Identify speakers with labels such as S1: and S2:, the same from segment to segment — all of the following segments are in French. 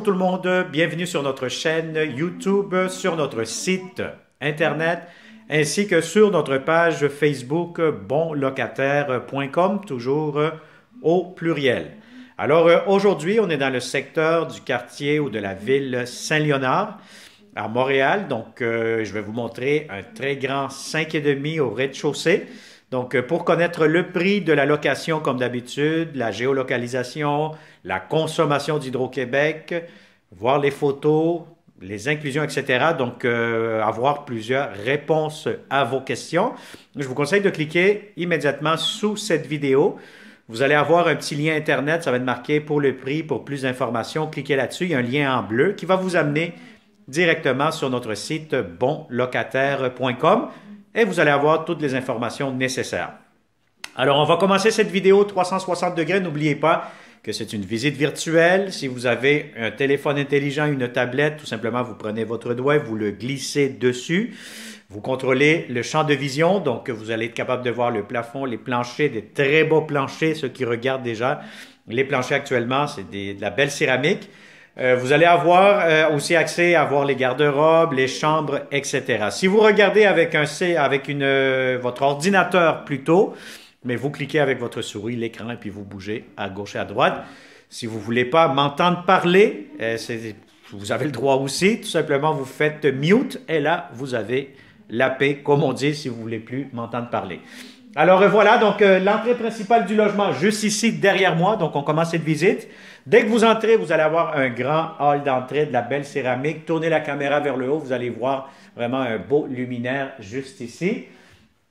S1: Bonjour tout le monde, bienvenue sur notre chaîne YouTube, sur notre site internet, ainsi que sur notre page Facebook bonlocataire.com, toujours au pluriel. Alors aujourd'hui, on est dans le secteur du quartier ou de la ville Saint-Léonard, à Montréal. Donc, je vais vous montrer un très grand 5,5 au rez-de-chaussée. Donc, pour connaître le prix de la location comme d'habitude, la géolocalisation, la consommation d'Hydro-Québec, voir les photos, les inclusions, etc. Donc, avoir plusieurs réponses à vos questions. Je vous conseille de cliquer immédiatement sous cette vidéo. Vous allez avoir un petit lien Internet, ça va être marqué pour le prix, pour plus d'informations. Cliquez là-dessus, il y a un lien en bleu qui va vous amener directement sur notre site bonlocataire.com. Et vous allez avoir toutes les informations nécessaires. Alors, on va commencer cette vidéo 360 degrés. N'oubliez pas que c'est une visite virtuelle. Si vous avez un téléphone intelligent, une tablette, tout simplement, vous prenez votre doigt, vous le glissez dessus. Vous contrôlez le champ de vision, donc vous allez être capable de voir le plafond, les planchers, des très beaux planchers. Ceux qui regardent déjà les planchers actuellement, c'est de la belle céramique. Vous allez avoir aussi accès à voir les garde-robes, les chambres, etc. Si vous regardez avec votre ordinateur plutôt, mais vous cliquez avec votre souris, l'écran, et puis vous bougez à gauche et à droite. Si vous ne voulez pas m'entendre parler, vous avez le droit aussi. Tout simplement, vous faites mute, et là, vous avez la paix, comme on dit, si vous ne voulez plus m'entendre parler. Alors voilà, donc l'entrée principale du logement, juste ici, derrière moi. Donc, on commence cette visite. Dès que vous entrez, vous allez avoir un grand hall d'entrée, de la belle céramique. Tournez la caméra vers le haut, vous allez voir vraiment un beau luminaire juste ici.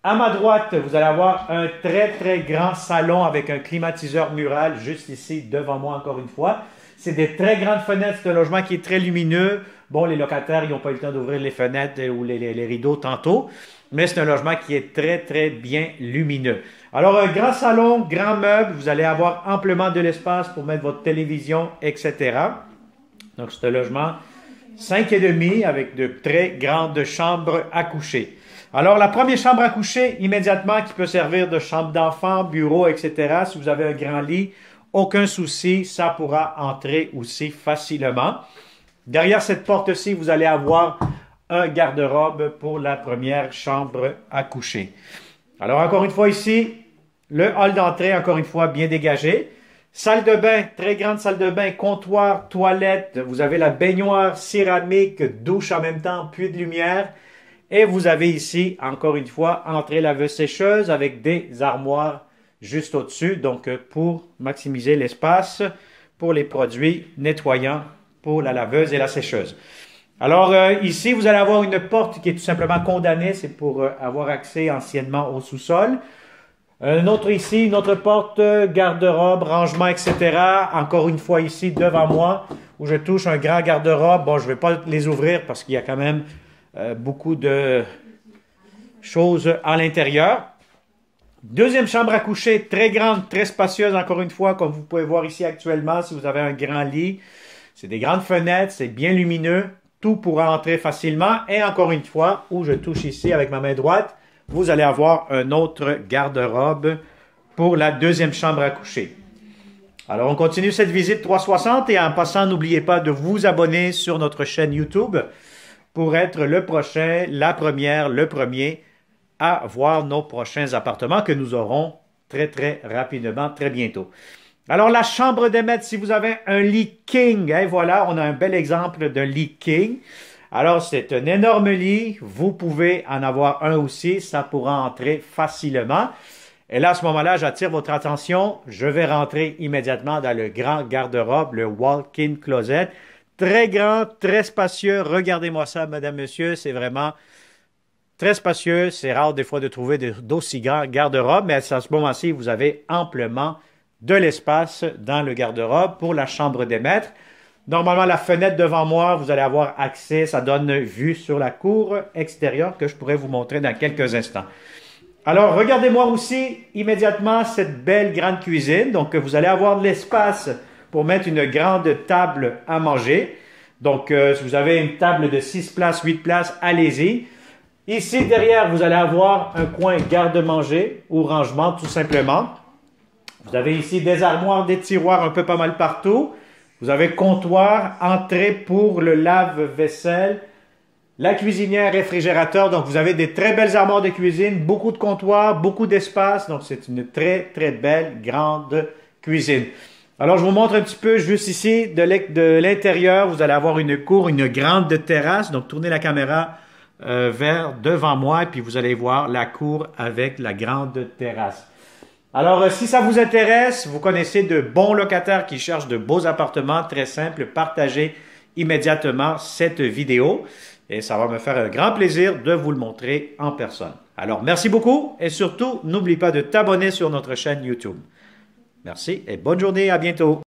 S1: À ma droite, vous allez avoir un très, très grand salon avec un climatiseur mural juste ici, devant moi encore une fois. C'est des très grandes fenêtres, c'est un logement qui est très lumineux. Bon, les locataires, ils n'ont pas eu le temps d'ouvrir les fenêtres ou les rideaux tantôt. Mais c'est un logement qui est très, très bien lumineux. Alors, un grand salon, grand meuble, vous allez avoir amplement de l'espace pour mettre votre télévision, etc. Donc, c'est un logement 5,5 avec de très grandes chambres à coucher. Alors, la première chambre à coucher, immédiatement, qui peut servir de chambre d'enfant, bureau, etc. Si vous avez un grand lit, aucun souci, ça pourra entrer aussi facilement. Derrière cette porte-ci, vous allez avoir un garde-robe pour la première chambre à coucher. Alors, encore une fois ici, le hall d'entrée, encore une fois, bien dégagé. Salle de bain, très grande salle de bain, comptoir, toilette. Vous avez la baignoire céramique, douche en même temps, puits de lumière. Et vous avez ici, encore une fois, entrée laveuse sécheuse avec des armoires juste au-dessus. Donc, pour maximiser l'espace pour les produits nettoyants pour la laveuse et la sécheuse. Alors, ici, vous allez avoir une porte qui est tout simplement condamnée. C'est pour avoir accès anciennement au sous-sol. Un autre ici, une autre porte, garde-robe, rangement, etc. Encore une fois ici, devant moi, où je touche un grand garde-robe. Bon, je ne vais pas les ouvrir parce qu'il y a quand même beaucoup de choses à l'intérieur. Deuxième chambre à coucher, très grande, très spacieuse, encore une fois, comme vous pouvez voir ici actuellement, si vous avez un grand lit. C'est des grandes fenêtres, c'est bien lumineux. Tout pourra entrer facilement. Et encore une fois, où je touche ici avec ma main droite, vous allez avoir un autre garde-robe pour la deuxième chambre à coucher. Alors, on continue cette visite 360 et en passant, n'oubliez pas de vous abonner sur notre chaîne YouTube pour être le prochain, la première, le premier à voir nos prochains appartements que nous aurons très, très rapidement, très bientôt. Alors, la chambre de maître, si vous avez un lit king, hein, voilà, on a un bel exemple d'un lit king. Alors, c'est un énorme lit. Vous pouvez en avoir un aussi. Ça pourra entrer facilement. Et là, à ce moment-là, j'attire votre attention. Je vais rentrer immédiatement dans le grand garde-robe, le walk-in closet. Très grand, très spacieux. Regardez-moi ça, madame, monsieur. C'est vraiment très spacieux. C'est rare des fois de trouver d'aussi grands garde-robes. Mais à ce moment-ci, vous avez amplement de l'espace dans le garde-robe pour la chambre des maîtres. Normalement, la fenêtre devant moi, vous allez avoir accès, ça donne vue sur la cour extérieure que je pourrais vous montrer dans quelques instants. Alors, regardez-moi aussi immédiatement cette belle grande cuisine. Donc, vous allez avoir de l'espace pour mettre une grande table à manger. Donc, si vous avez une table de 6 places, 8 places, allez-y. Ici, derrière, vous allez avoir un coin garde-manger ou rangement, tout simplement. Vous avez ici des armoires, des tiroirs un peu pas mal partout. Vous avez comptoir, entrée pour le lave-vaisselle, la cuisinière, réfrigérateur. Donc, vous avez des très belles armoires de cuisine, beaucoup de comptoirs, beaucoup d'espace. Donc, c'est une très, très belle, grande cuisine. Alors, je vous montre un petit peu juste ici de l'intérieur. Vous allez avoir une cour, une grande terrasse. Donc, tournez la caméra vers devant moi et puis vous allez voir la cour avec la grande terrasse. Alors, si ça vous intéresse, vous connaissez de bons locataires qui cherchent de beaux appartements, très simples, partagez immédiatement cette vidéo et ça va me faire un grand plaisir de vous le montrer en personne. Alors, merci beaucoup et surtout, n'oublie pas de t'abonner sur notre chaîne YouTube. Merci et bonne journée, à bientôt.